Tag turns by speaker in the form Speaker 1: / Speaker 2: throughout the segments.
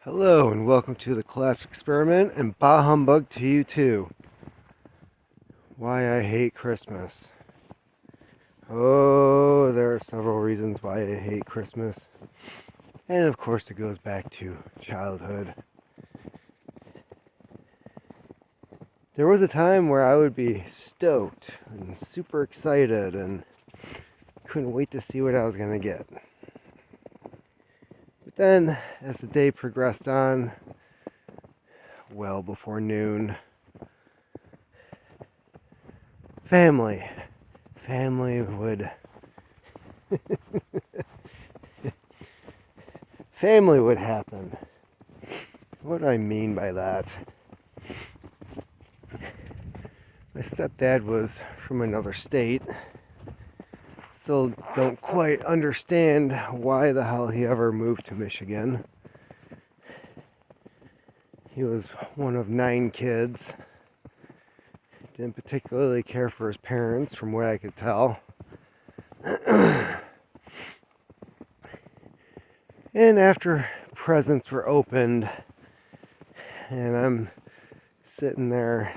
Speaker 1: Hello and welcome to the Collapse Experiment, and bah humbug to you too. Why I hate Christmas. Oh, there are several reasons why I hate Christmas. And of course it goes back to childhood. There was a time where I would be stoked and super excited and couldn't wait to see what I was going to get. But then, as the day progressed on, well before noon, family would family would happen. What do I mean by that? My stepdad was from another state. Still don't quite understand why the hell he ever moved to Michigan. He was one of 9 kids. Didn't particularly care for his parents, from what I could tell. And after presents were opened, and I'm sitting there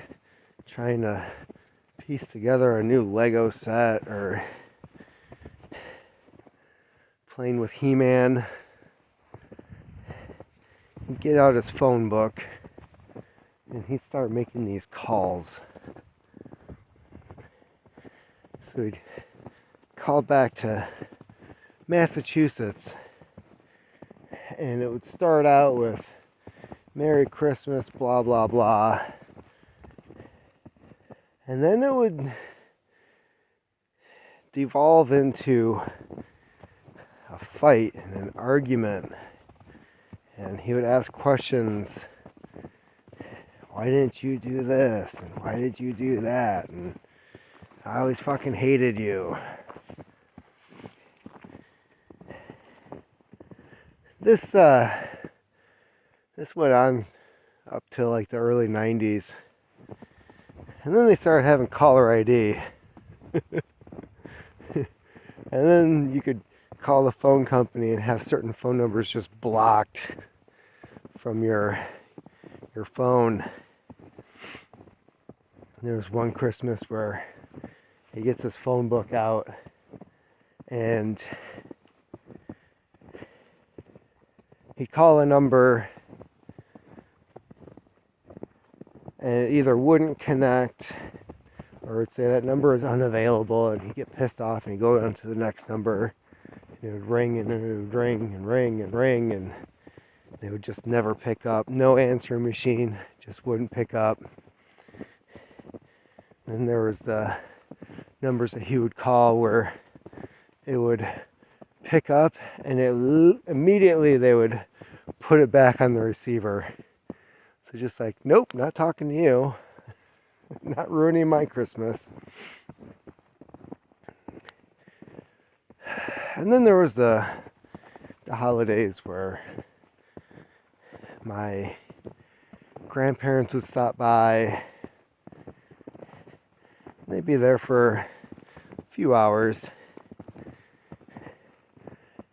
Speaker 1: trying to piece together a new Lego set or playing with He-Man, he'd get out his phone book and he'd start making these calls. So he'd call back to Massachusetts, and it would start out with Merry Christmas, blah blah blah, and then it would devolve into a fight and an argument, and he would ask questions. Why didn't you do this? And why did you do that? And I always fucking hated you. This went on up till like the early 90s. And then they started having caller ID. And then you could call the phone company and have certain phone numbers just blocked from your phone. There was one Christmas where he gets his phone book out and he'd call a number and it either wouldn't connect or it'd say that number is unavailable, and he'd get pissed off and he'd go on to the next number, and it would ring and it would ring and ring and ring, and they would just never pick up. No answering machine, just wouldn't pick up. Then there was the numbers that he would call where it would pick up and immediately they would put it back on the receiver. So just like, nope, not talking to you. Not ruining my Christmas. And then there was the holidays where my grandparents would stop by. They'd be there for a few hours.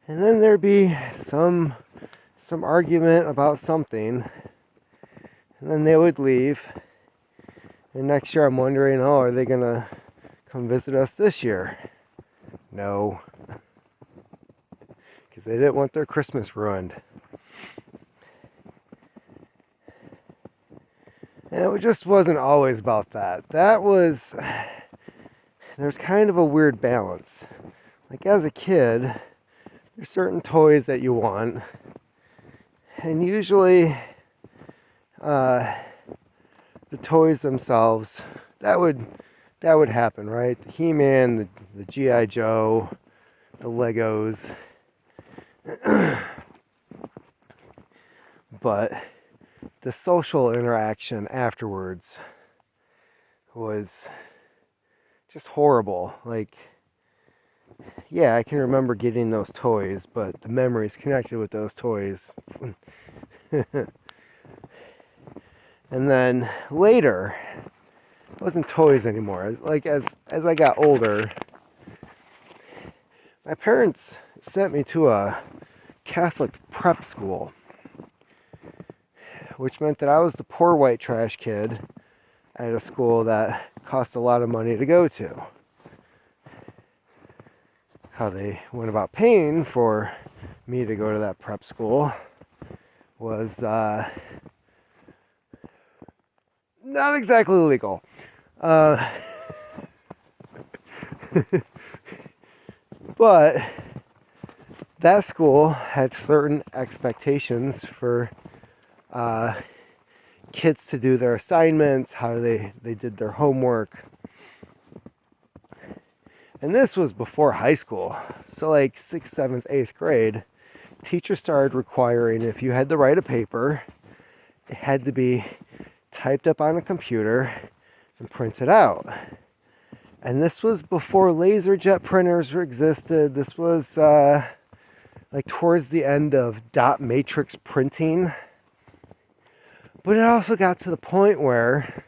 Speaker 1: And then there'd be some argument about something. And then they would leave. And next year I'm wondering, are they going to come visit us this year? No. Because they didn't want their Christmas ruined. And it just wasn't always about that. There's kind of a weird balance. Like as a kid, there's certain toys that you want. And usually, the toys themselves, that would happen, right? The He-Man, the G.I. Joe, the Legos. But the social interaction afterwards was just horrible. Like, yeah, I can remember getting those toys, but the memories connected with those toys. And then later, it wasn't toys anymore. Like as I got older, my parents sent me to a Catholic prep school. which meant that I was the poor white trash kid at a school that cost a lot of money to go to. How they went about paying for me to go to that prep school was not exactly legal. But that school had certain expectations for kids to do their assignments, how they did their homework. And this was before high school. So like 6th, 7th, 8th grade, teachers started requiring if you had to write a paper, it had to be typed up on a computer and printed out. And this was before LaserJet printers existed. This was like towards the end of dot matrix printing. But it also got to the point where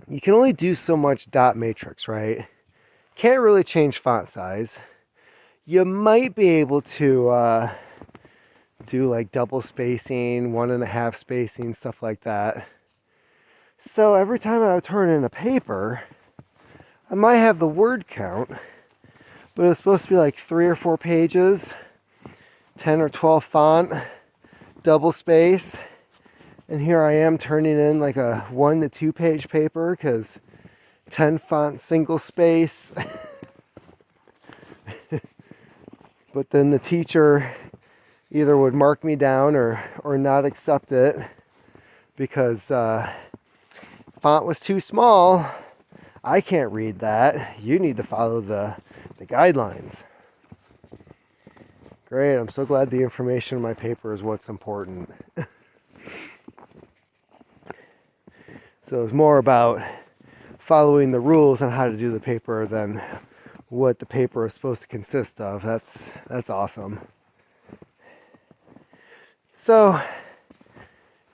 Speaker 1: you can only do so much dot matrix, right? Can't really change font size. You might be able to do like double spacing, 1.5 spacing, stuff like that. So every time I would turn in a paper, I might have the word count, but it was supposed to be like 3 or 4 pages, 10 or 12 font, double space, and here I am turning in like a 1 to 2 page paper because 10 font single space. But then the teacher either would mark me down or not accept it because font was too small. I can't read that. You need to follow the guidelines. Great, I'm so glad the information in my paper is what's important. So it's more about following the rules on how to do the paper than what the paper is supposed to consist of. That's awesome. So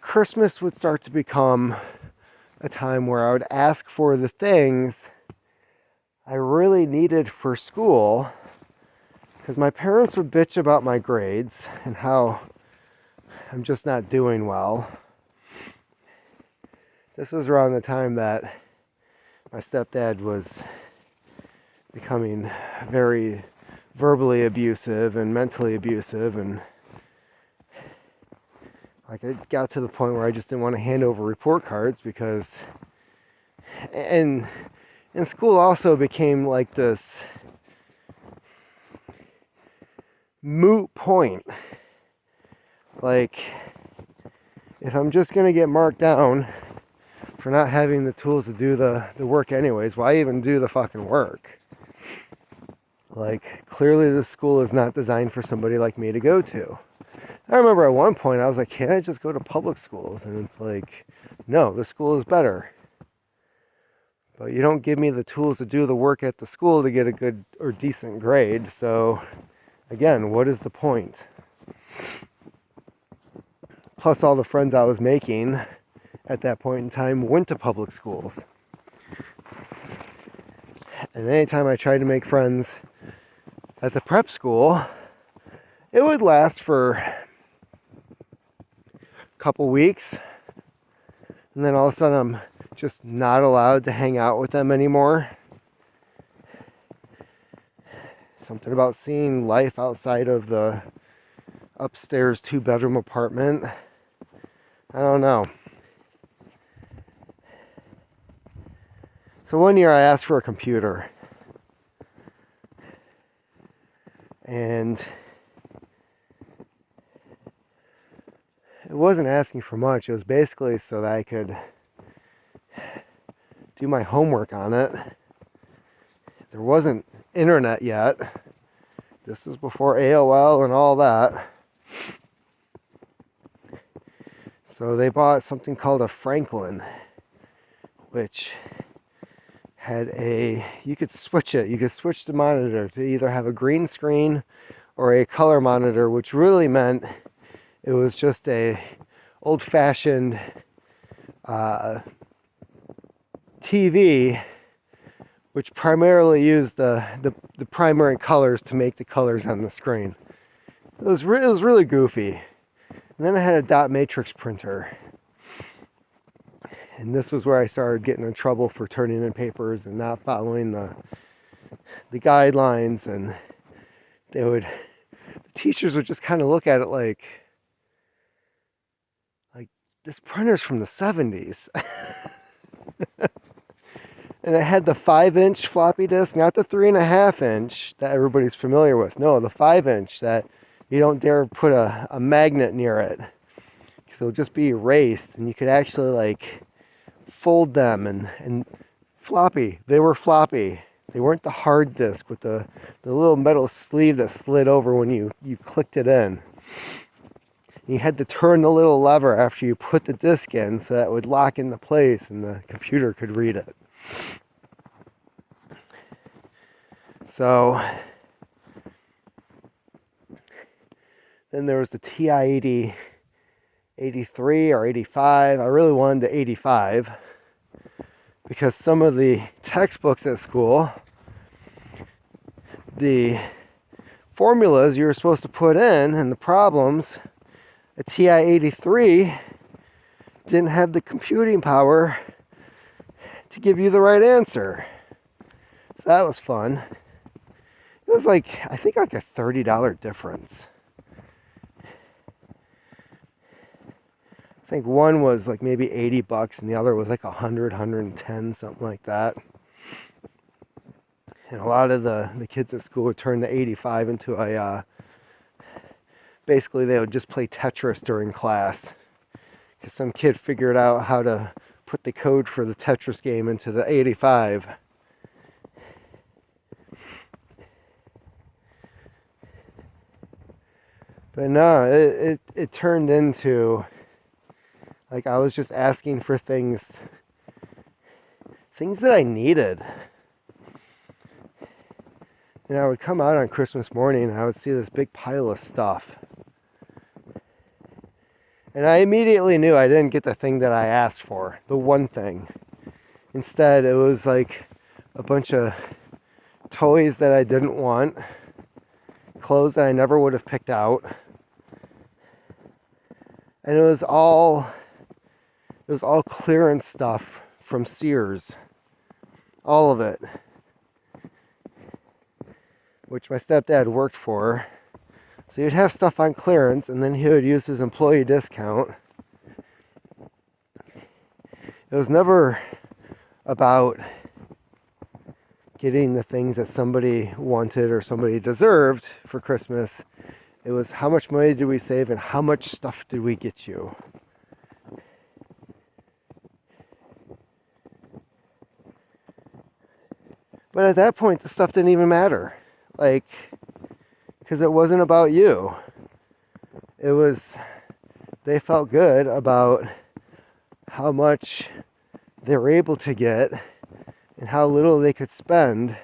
Speaker 1: Christmas would start to become a time where I would ask for the things I really needed for school, because my parents would bitch about my grades and how I'm just not doing well. This was around the time that my stepdad was becoming very verbally abusive and mentally abusive, and like it got to the point where I just didn't want to hand over report cards because, and school also became like this moot point. Like, if I'm just gonna get marked down for not having the tools to do the work anyways, why even do the fucking work? Like, clearly this school is not designed for somebody like me to go to. I remember at one point I was like, can't I just go to public schools? And it's like, no, this school is better. But you don't give me the tools to do the work at the school to get a good or decent grade. So again, what is the point? Plus all the friends I was making at that point in time went to public schools. And anytime I tried to make friends at the prep school, it would last for a couple weeks, and then all of a sudden I'm just not allowed to hang out with them anymore. Something about seeing life outside of the upstairs 2-bedroom apartment. I don't know. So one year I asked for a computer, and it wasn't asking for much. It was basically so that I could do my homework on it. There wasn't internet yet. This is before AOL and all that. So they bought something called a Franklin, which had you could switch it. You could switch the monitor to either have a green screen or a color monitor, which really meant it was just a old-fashioned TV, which primarily used the primary colors to make the colors on the screen. It was really goofy. And then I had a dot matrix printer. And this was where I started getting in trouble for turning in papers and not following the guidelines. And the teachers would just kind of look at it like this printer's from the 70s. And it had the 5-inch floppy disk, not the 3.5-inch that everybody's familiar with. No, the 5-inch that you don't dare put a magnet near it, because it'll just be erased. And you could actually like fold them and floppy. They were floppy. They weren't the hard disk with the little metal sleeve that slid over when you clicked it in. You had to turn the little lever after you put the disk in so that it would lock into place and the computer could read it. So then there was the TI-80, 83 or 85. I really wanted the 85 because some of the textbooks at school, the formulas you were supposed to put in and the problems, a TI-83 didn't have the computing power to give you the right answer. So that was fun. It was like, I think like a $30 difference. I think one was like maybe $80 and the other was like 100, 110, something like that. And a lot of the kids at school would turn the 85 into a, basically they would just play Tetris during class. Because some kid figured out how to put the code for the Tetris game into the 85. But no, it turned into, like, I was just asking for things that I needed. And I would come out on Christmas morning and I would see this big pile of stuff. And I immediately knew I didn't get the thing that I asked for, the one thing. Instead, it was like a bunch of toys that I didn't want, clothes that I never would have picked out. And it was all clearance stuff from Sears. All of it. Which my stepdad worked for. So he'd have stuff on clearance and then he would use his employee discount. It was never about getting the things that somebody wanted or somebody deserved for Christmas. It was how much money did we save and how much stuff did we get you? But at that point, the stuff didn't even matter. Like, because it wasn't about you. It was, they felt good about how much they were able to get and how little they could spend.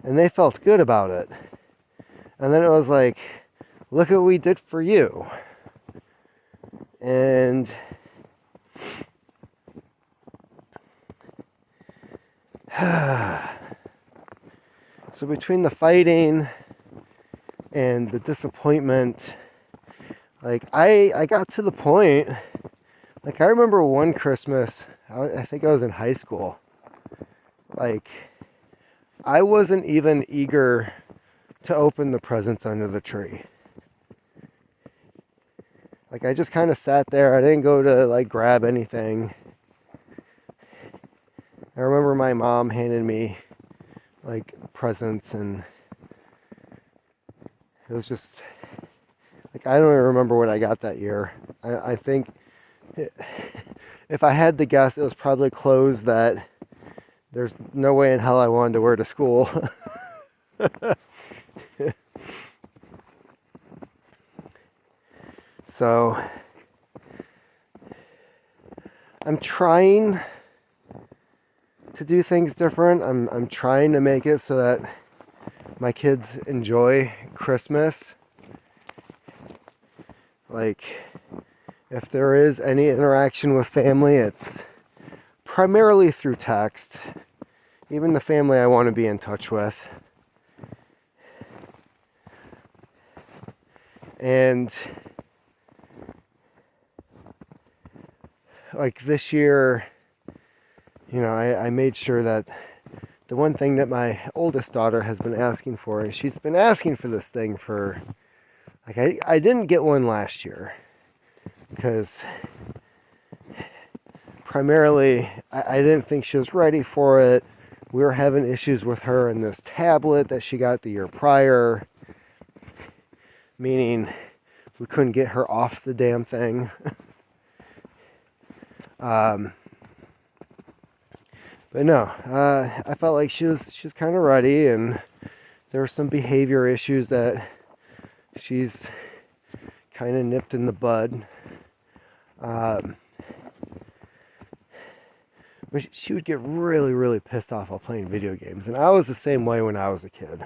Speaker 1: And they felt good about it. And then it was like, look what we did for you. And so between the fighting and the disappointment, like I got to the point, like I remember one Christmas, I think I was in high school, like I wasn't even eager to open the presents under the tree. Like I just kind of sat there. I didn't go to like grab anything. I remember my mom handed me like presents and it was just like I don't even remember what I got that year. I think if I had to guess, it was probably clothes that there's no way in hell I wanted to wear to school. So I'm trying to do things different. I'm trying to make it so that my kids enjoy Christmas. Like, if there is any interaction with family, it's primarily through text. Even the family I want to be in touch with. And like this year, I made sure that the one thing that my oldest daughter has been asking for, and she's been asking for this thing for, like, I didn't get one last year because primarily I didn't think she was ready for it. We were having issues with her and this tablet that she got the year prior, meaning we couldn't get her off the damn thing. But no, I felt like she was kind of ready, and there were some behavior issues that she's kind of nipped in the bud. But she would get really, really pissed off while playing video games, and I was the same way when I was a kid.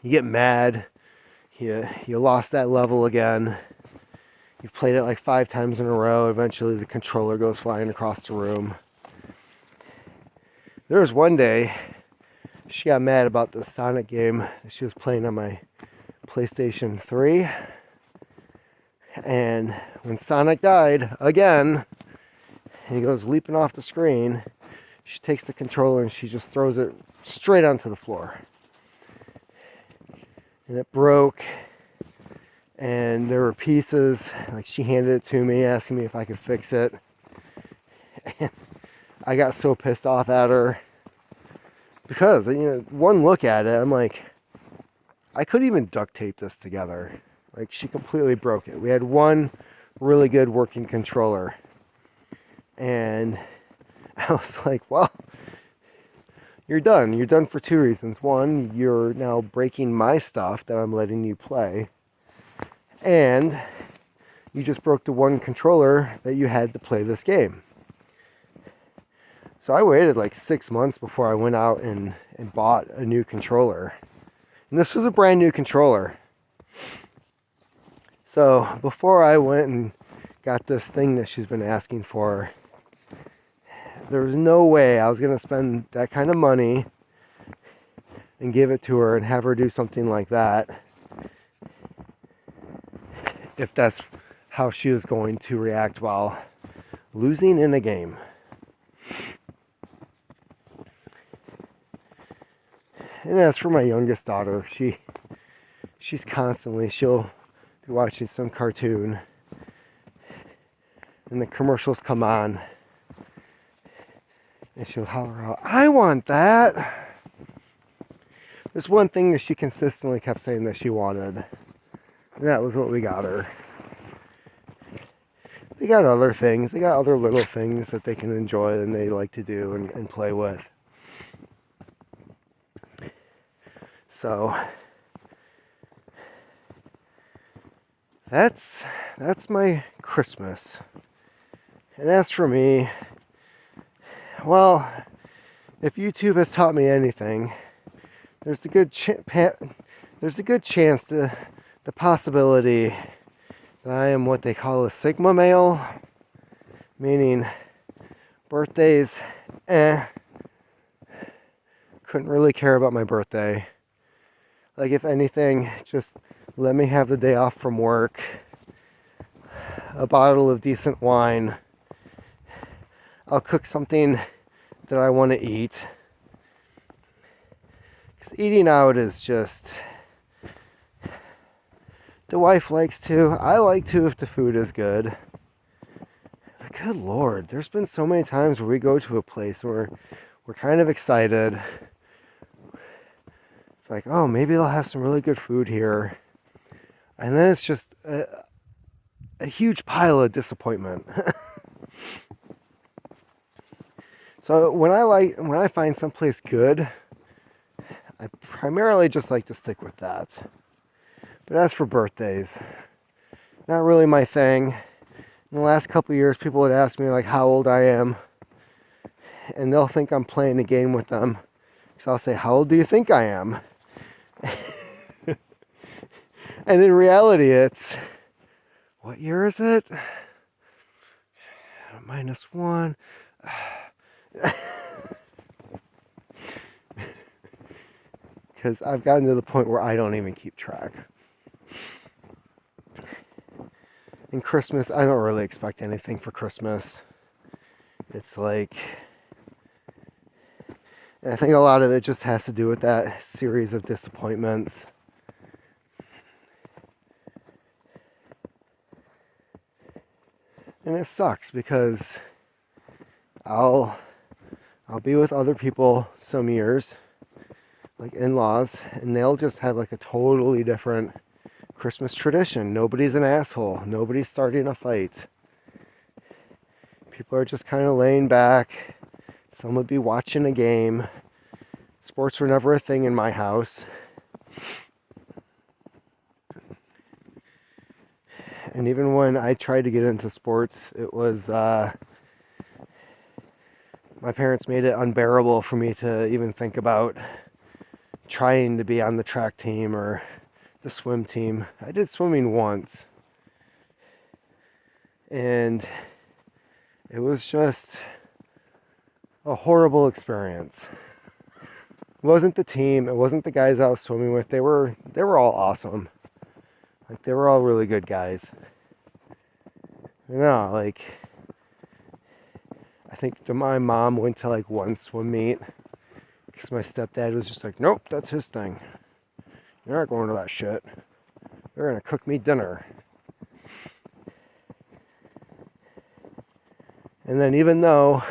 Speaker 1: You get mad, you lost that level again. You've played it like 5 times in a row. Eventually the controller goes flying across the room. There was one day she got mad about the Sonic game that she was playing on my PlayStation 3. And when Sonic died again, and he goes leaping off the screen, she takes the controller and she just throws it straight onto the floor. And it broke. And there were pieces, like she handed it to me, asking me if I could fix it. And I got so pissed off at her because, one look at it, I'm like, I couldn't even duct tape this together. Like, she completely broke it. We had one really good working controller. And I was like, well, you're done. You're done for 2 reasons. One, you're now breaking my stuff that I'm letting you play. And you just broke the one controller that you had to play this game. So I waited like 6 months before I went out and bought a new controller. And this was a brand new controller. So before I went and got this thing that she's been asking for, there was no way I was going to spend that kind of money and give it to her and have her do something like that if that's how she was going to react while losing in a game. And as for my youngest daughter, she's constantly, she'll be watching some cartoon and the commercials come on and she'll holler out, I want that. There's one thing that she consistently kept saying that she wanted, and that was what we got her. They got other things. They got other little things that they can enjoy and they like to do and play with. So that's my Christmas. And as for me, well, if YouTube has taught me anything, there's the good chance, the possibility that I am what they call a Sigma male, meaning birthdays, couldn't really care about my birthday. Like, if anything, just let me have the day off from work, a bottle of decent wine. I'll cook something that I want to eat. Because eating out is just, the wife likes to, I like to if the food is good. But good Lord, there's been so many times where we go to a place where we're kind of excited. It's like, oh, maybe they'll have some really good food here. And then it's just a huge pile of disappointment. So when I find someplace good, I primarily just like to stick with that. But as for birthdays, not really my thing. In the last couple of years, people would ask me like how old I am, and they'll think I'm playing a game with them. So I'll say, how old do you think I am? And in reality, it's, what year is it? -1. Because I've gotten to the point where I don't even keep track. And Christmas, I don't really expect anything for Christmas. It's like, I think a lot of it just has to do with that series of disappointments. And it sucks because I'll be with other people some years, like in-laws, and they'll just have like a totally different Christmas tradition. Nobody's an asshole. Nobody's starting a fight. People are just kind of laying back. Some would be watching a game. Sports were never a thing in my house. And even when I tried to get into sports, it was, my parents made it unbearable for me to even think about trying to be on the track team or the swim team. I did swimming once. And it was just a horrible experience. It wasn't the team, it wasn't the guys I was swimming with. They were all awesome. Like, they were all really good guys. Like, I think my mom went to like one swim meet because my stepdad was just like, nope, that's his thing. You're not going to that shit. They're gonna cook me dinner. And then even though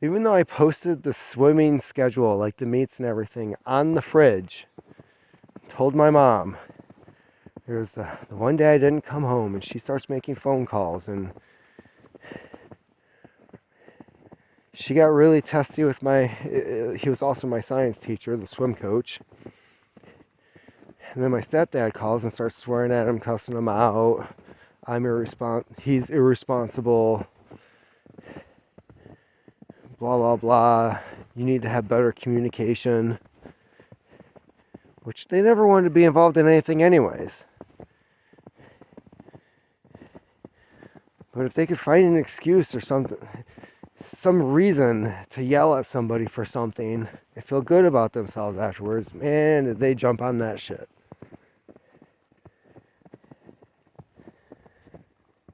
Speaker 1: I posted the swimming schedule, like the meets and everything, on the fridge, told my mom, there was the one day I didn't come home, and she starts making phone calls, and she got really testy with he was also my science teacher, the swim coach. And then my stepdad calls and starts swearing at him, cussing him out. He's irresponsible. Blah, blah, blah. You need to have better communication. Which they never wanted to be involved in anything anyways. But if they could find an excuse or something, some reason to yell at somebody for something and feel good about themselves afterwards, man, they jump on that shit.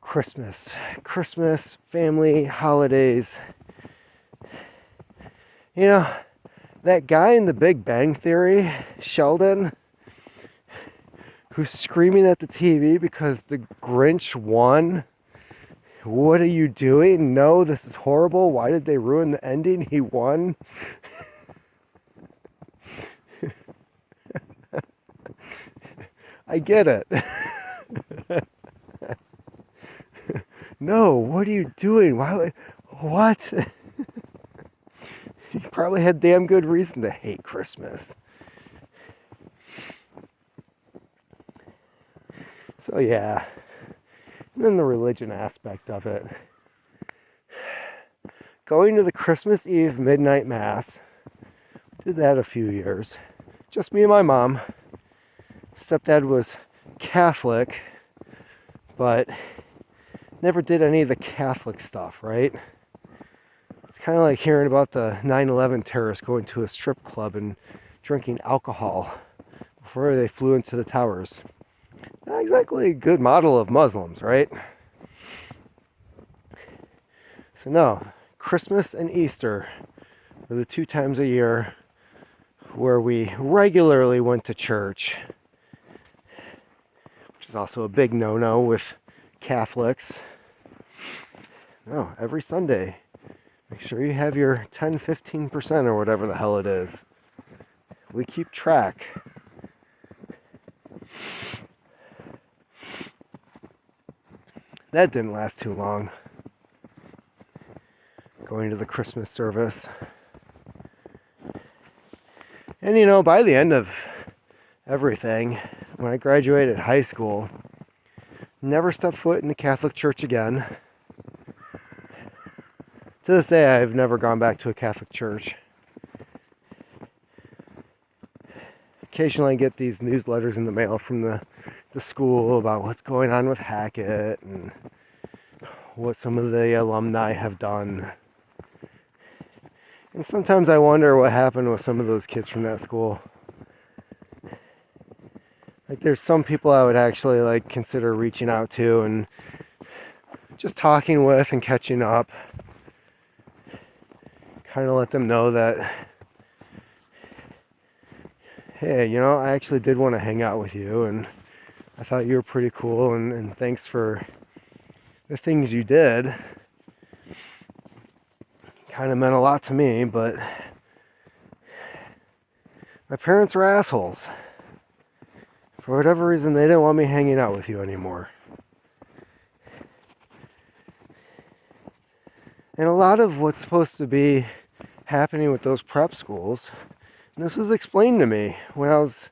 Speaker 1: Christmas, family, holidays. You know, that guy in the Big Bang Theory, Sheldon, who's screaming at the TV because the Grinch won. What are you doing? No, this is horrible. Why did they ruin the ending? He won. I get it. No, what are you doing? What? He probably had damn good reason to hate Christmas. So yeah. And then the religion aspect of it. Going to the Christmas Eve midnight mass. Did that a few years. Just me and my mom. Stepdad was Catholic, but never did any of the Catholic stuff, right? It's kind of like hearing about the 9/11 terrorists going to a strip club and drinking alcohol before they flew into the towers. Not exactly a good model of Muslims, right? So no, Christmas and Easter were the 2 times a year where we regularly went to church, which is also a big no-no with Catholics. No, every Sunday, make sure you have your 10-15% or whatever the hell it is. We keep track. That didn't last too long. Going to the Christmas service. And by the end of everything, when I graduated high school, never stepped foot in the Catholic Church again. To this day, I've never gone back to a Catholic church. Occasionally I get these newsletters in the mail from the school about what's going on with Hackett and what some of the alumni have done. And sometimes I wonder what happened with some of those kids from that school. Like there's some people I would actually like consider reaching out to and just talking with and catching up. Kind of let them know that, hey, you know, I actually did want to hang out with you and I thought you were pretty cool and thanks for the things you did. Kind of meant a lot to me, but my parents were assholes. For whatever reason, they didn't want me hanging out with you anymore. And a lot of what's supposed to be happening with those prep schools, and this was explained to me when I was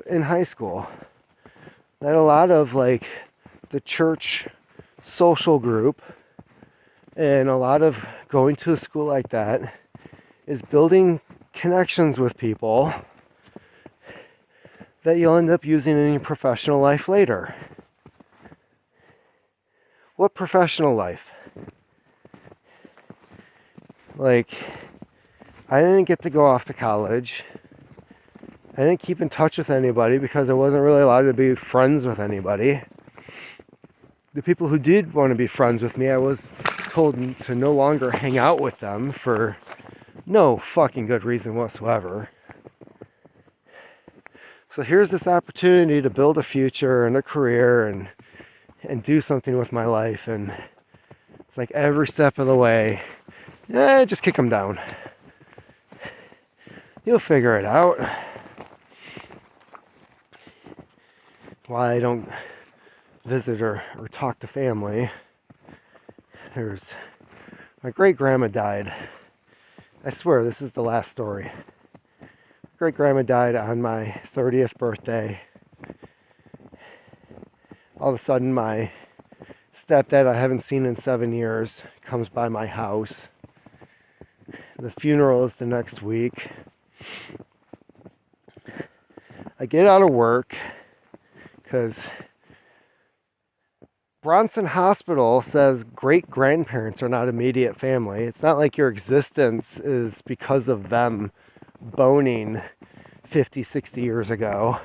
Speaker 1: in high school, that a lot of like the church social group and a lot of going to a school like that is building connections with people that you'll end up using in your professional life later. What professional life? Like, I didn't get to go off to college. I didn't keep in touch with anybody because I wasn't really allowed to be friends with anybody. The people who did want to be friends with me, I was told to no longer hang out with them for no fucking good reason whatsoever. So here's this opportunity to build a future and a career and do something with my life, and it's like every step of the way, just kick them down. You'll figure it out. Why I don't visit or talk to family. There's my great grandma died. I swear this is the last story. Great grandma died on my 30th birthday. All of a sudden my stepdad I haven't seen in 7 years comes by my house. The funeral is the next week. I get out of work because Bronson Hospital says great grandparents are not immediate family. It's not like your existence is because of them boning 50, 60 years ago.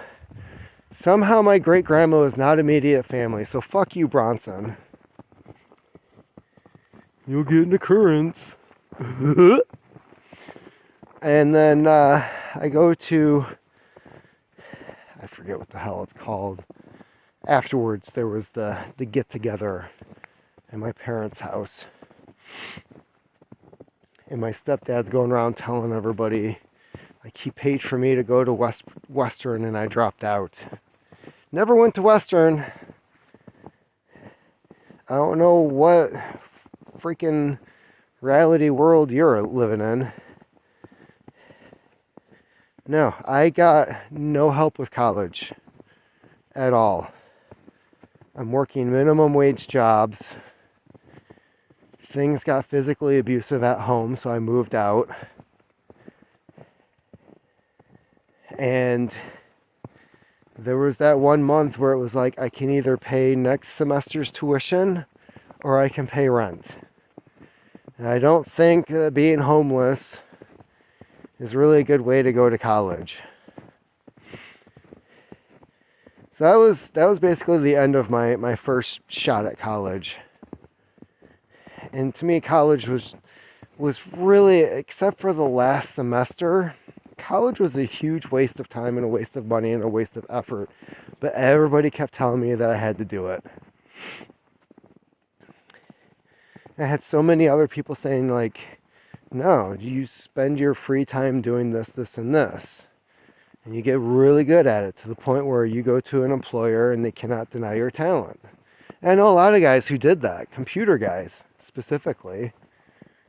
Speaker 1: Somehow my great grandma was not immediate family, so fuck you, Bronson. You'll get an occurrence. And then I go to, I forget what the hell it's called. Afterwards, there was the get together at my parents' house. And my stepdad's going around telling everybody, like, he paid for me to go to Western and I dropped out. Never went to Western. I don't know what freaking reality world you're living in. No, I got no help with college at all. I'm working minimum wage jobs. Things got physically abusive at home, so I moved out. And there was that 1 month where it was like, I can either pay next semester's tuition or I can pay rent. And I don't think being homeless is really a good way to go to college. So that was basically the end of my first shot at college. And to me, college was really, except for the last semester, college was a huge waste of time and a waste of money and a waste of effort. But everybody kept telling me that I had to do it. I had so many other people saying, like, no, you spend your free time doing this, this, and this. And you get really good at it to the point where you go to an employer and they cannot deny your talent. And I know a lot of guys who did that, computer guys specifically.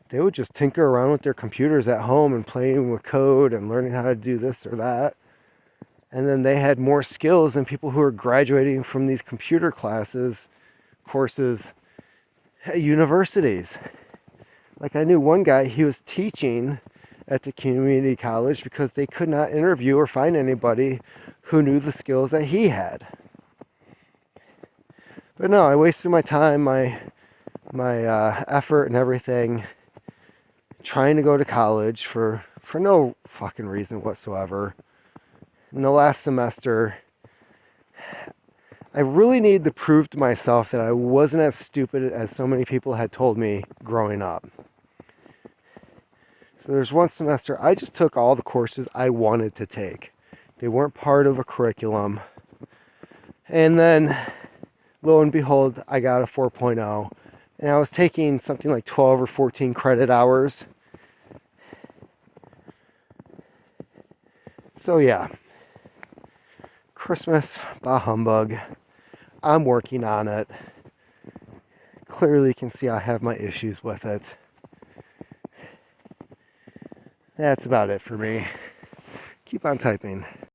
Speaker 1: They would just tinker around with their computers at home and playing with code and learning how to do this or that. And then they had more skills than people who are graduating from these computer courses at universities. Like, I knew one guy, he was teaching at the community college because they could not interview or find anybody who knew the skills that he had. But no, I wasted my time, my effort and everything trying to go to college for no fucking reason whatsoever. In the last semester, I really need to prove to myself that I wasn't as stupid as so many people had told me growing up. So there's one semester I just took all the courses I wanted to take. They weren't part of a curriculum. And then, lo and behold, I got a 4.0. And I was taking something like 12 or 14 credit hours. So yeah, Christmas, bah humbug. I'm working on it. Clearly you can see I have my issues with it. That's about it for me. Keep on typing.